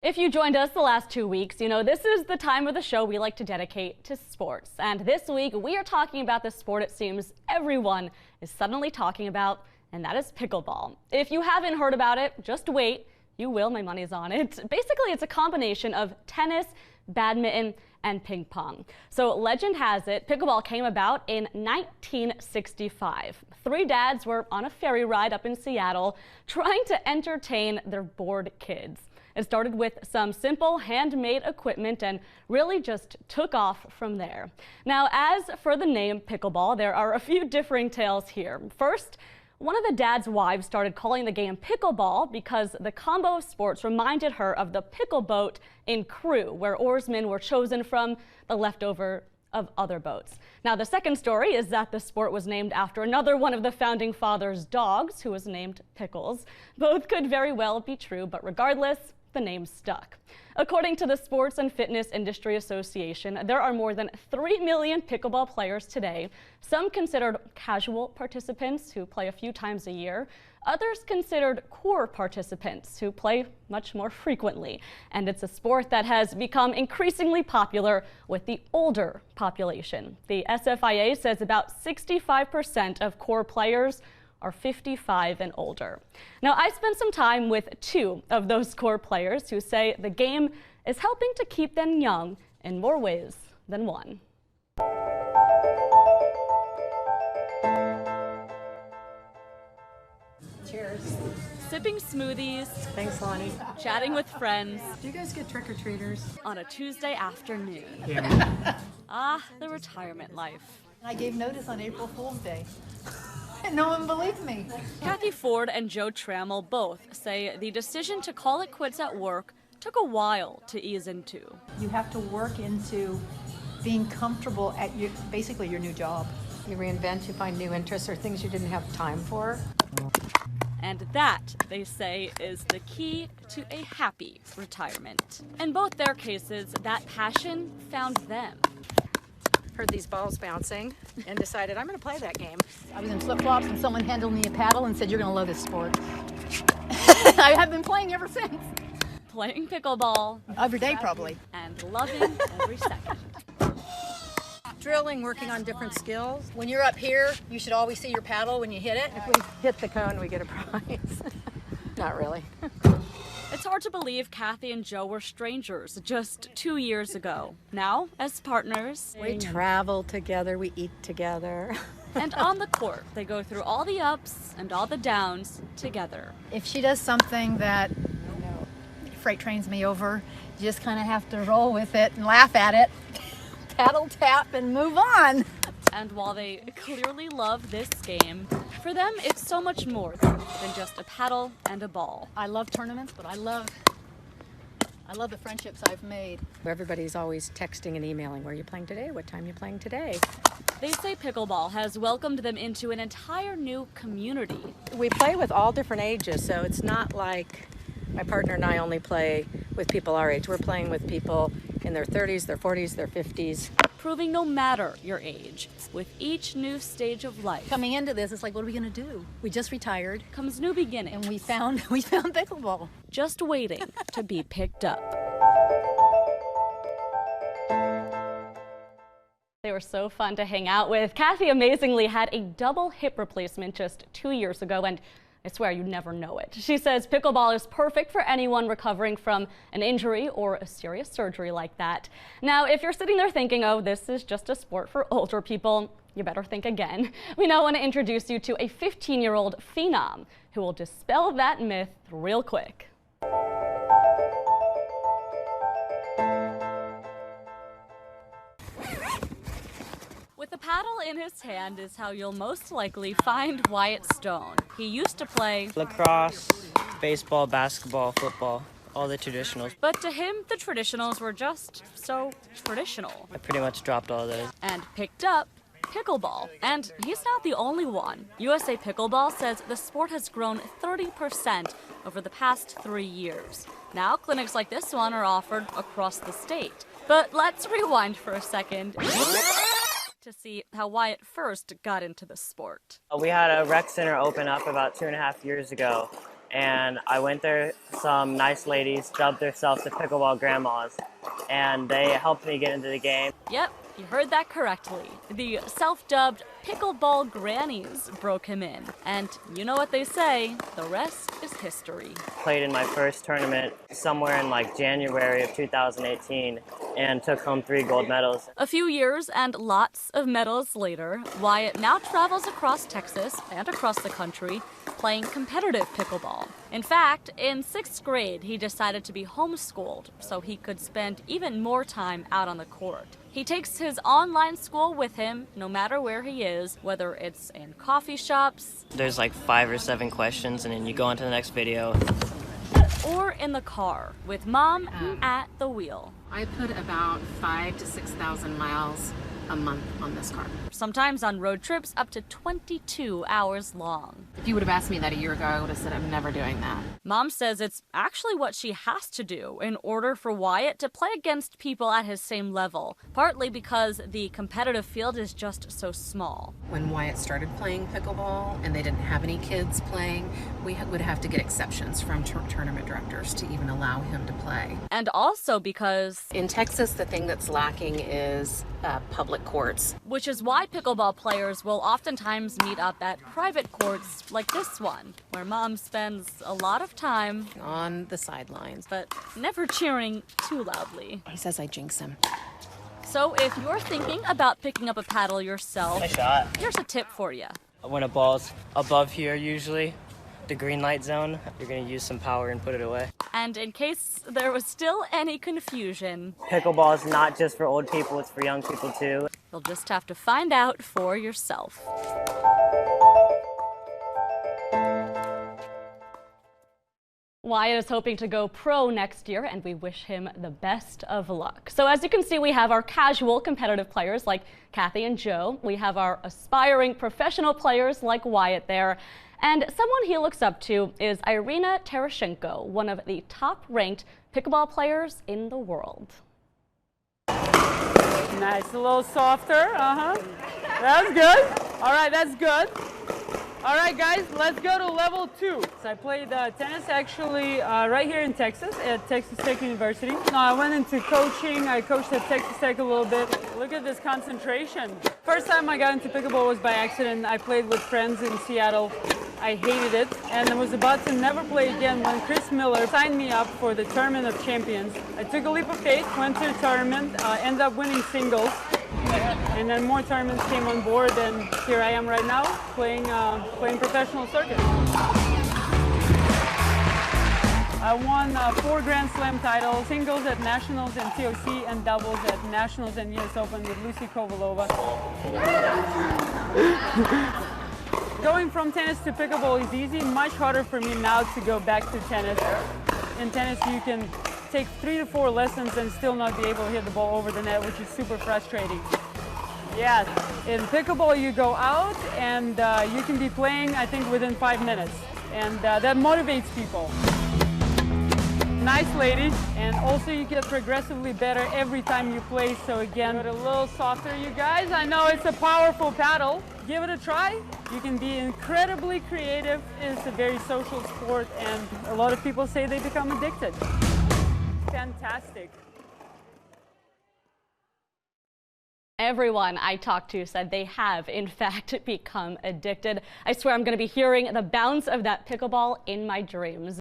If you joined us the last 2 weeks, you know this is the time of the show we like to dedicate to sports. And this week we are talking about the sport it seems everyone is suddenly talking about, and that is pickleball. If you haven't heard about it, just wait. You will, my money's on it. Basically, it's a combination of tennis, badminton, and ping pong. So legend has it, pickleball came about in 1965. Three dads were on a ferry ride up in Seattle trying to entertain their bored kids. It started with some simple handmade equipment and really just took off from there. Now, as for the name pickleball, there are a few differing tales here. First, one of the dad's wives started calling the game pickleball because the combo of sports reminded her of the pickle boat in Crew, where oarsmen were chosen from the leftover of other boats. Now, the second story is that the sport was named after another one of the founding fathers' dogs, who was named Pickles. Both could very well be true, but regardless, the name stuck. According to the Sports and Fitness Industry Association, there are more than 3 million pickleball players today, some considered casual participants who play a few times a year, others considered core participants who play much more frequently. And it's a sport that has become increasingly popular with the older population. The SFIA says about 65% of core players are 55 and older. Now, I spent some time with two of those core players who say the game is helping to keep them young in more ways than one. Cheers. Sipping smoothies. Thanks, Lonnie. Chatting with friends. Do you guys get trick-or-treaters? On a Tuesday afternoon. Yeah. The retirement life. I gave notice on April Fool's Day. And no one believed me. Kathy Ford and Joe Trammell both say the decision to call it quits at work took a while to ease into. You have to work into being comfortable at basically your new job. You reinvent, you find new interests or things you didn't have time for. And that, they say, is the key to a happy retirement. In both their cases, that passion found them. Heard these balls bouncing and decided I'm going to play that game. I was in flip-flops and someone handed me a paddle and said, "You're going to love this sport." I have been playing ever since. Playing pickleball. Every day, probably. And loving every second. Drilling, working on different skills. When you're up here, you should always see your paddle when you hit it. If we hit the cone, we get a prize. Not really. It's hard to believe Kathy and Joe were strangers just 2 years ago. Now, as partners, We travel together, we eat together. and on the court, they go through all the ups and all the downs together. If she does something that freight trains me over, you just kind of have to roll with it and laugh at it, paddle tap and move on. And while they clearly love this game, for them it's so much more than just a paddle and a ball. I love tournaments, but I love the friendships I've made. Everybody's always texting and emailing. Where are you playing today? What time are you playing today? They say pickleball has welcomed them into an entire new community. We play with all different ages, so it's not like my partner and I only play with people our age. We're playing with people in their 30s, their 40s, their 50s. Proving no matter your age, with each new stage of life Coming into this, it's like, what are we going to do? We just retired comes new beginnings, and we found pickleball. just waiting to be picked up. They were so fun to hang out with. Kathy amazingly had a double hip replacement just 2 years ago, and I swear you never know it. She says pickleball is perfect for anyone recovering from an injury or a serious surgery like that. Now, if you're sitting there thinking, oh, this is just a sport for older people, you better think again. We now want to introduce you to a 15-year-old phenom who will dispel that myth real quick. With a paddle in his hand is how you'll most likely find Wyatt Stone. He used to play lacrosse, baseball, basketball, football, all the traditionals. But to him, the traditionals were just so traditional. I pretty much dropped all those. And picked up pickleball. And he's not the only one. USA Pickleball says the sport has grown 30% over the past 3 years. Now, clinics like this one are offered across the state. But let's rewind for a second to see how Wyatt first got into the sport. We had a rec center open up about 2.5 years ago, and I went there. Some nice ladies dubbed themselves the Pickleball Grandmas, and they helped me get into the game. Yep, you heard that correctly. The self-dubbed Pickleball Grannies broke him in. And you know what they say, the rest is history. Played in my first tournament somewhere in like January of 2018 and took home 3 gold medals. A few years and lots of medals later, Wyatt now travels across Texas and across the country playing competitive pickleball. In fact, in 6th grade, he decided to be homeschooled so he could spend even more time out on the court. He takes his online school with him no matter where he is, whether it's in coffee shops. There's like 5 or 7 questions, and then you go on to the next video. Or in the car with mom at the wheel. I put about 5,000 to 6,000 miles a month on this car. Sometimes on road trips up to 22 hours long. If you would have asked me that a year ago, I would have said I'm never doing that. Mom says it's actually what she has to do in order for Wyatt to play against people at his same level, partly because the competitive field is just so small. When Wyatt started playing pickleball and they didn't have any kids playing, we would have to get exceptions from tournament directors to even allow him to play. And also because in Texas, the thing that's lacking is public courts. Which is why pickleball players will oftentimes meet up at private courts like this one, where mom spends a lot of time on the sidelines, but never cheering too loudly. He says I jinx him. So if you're thinking about picking up a paddle yourself, Nice shot. Here's a tip for you. When a ball's above here, usually, the green light zone, you're going to use some power and put it away. And in case there was still any confusion, Pickleball is not just for old people, it's for young people too. you'll just have to find out for yourself. Wyatt is hoping to go pro next year, and we wish him the best of luck. So as you can see, we have our casual competitive players like Kathy and Joe. We have our aspiring professional players like Wyatt there. And someone he looks up to is Irina Terashenko, one of the top-ranked pickleball players in the world. Nice, a little softer, That's good. All right, that's good. All right, guys, let's go to level 2. So I played tennis actually right here in Texas at Texas Tech University. Now I went into coaching. I coached at Texas Tech a little bit. Look at this concentration. First time I got into pickleball was by accident. I played with friends in Seattle. I hated it and I was about to never play again when Chris Miller signed me up for the Tournament of Champions. I took a leap of faith, went to the tournament, ended up winning singles. And then more tournaments came on board, and here I am right now playing professional circuit. I won 4 Grand Slam titles, singles at Nationals and TOC, and doubles at Nationals and US Open with Lucy Kovalova. Going from tennis to pickleball is easy, much harder for me now to go back to tennis. In tennis, you can take 3 to 4 lessons and still not be able to hit the ball over the net, which is super frustrating. Yes, in pickleball you go out and you can be playing, I think, within 5 minutes. And that motivates people. Nice lady. And also you get progressively better every time you play. So again, a little softer, you guys. I know it's a powerful paddle. Give it a try. You can be incredibly creative. It's a very social sport and a lot of people say they become addicted. Fantastic. Everyone I talked to said they have, in fact, become addicted. I swear I'm going to be hearing the bounce of that pickleball in my dreams.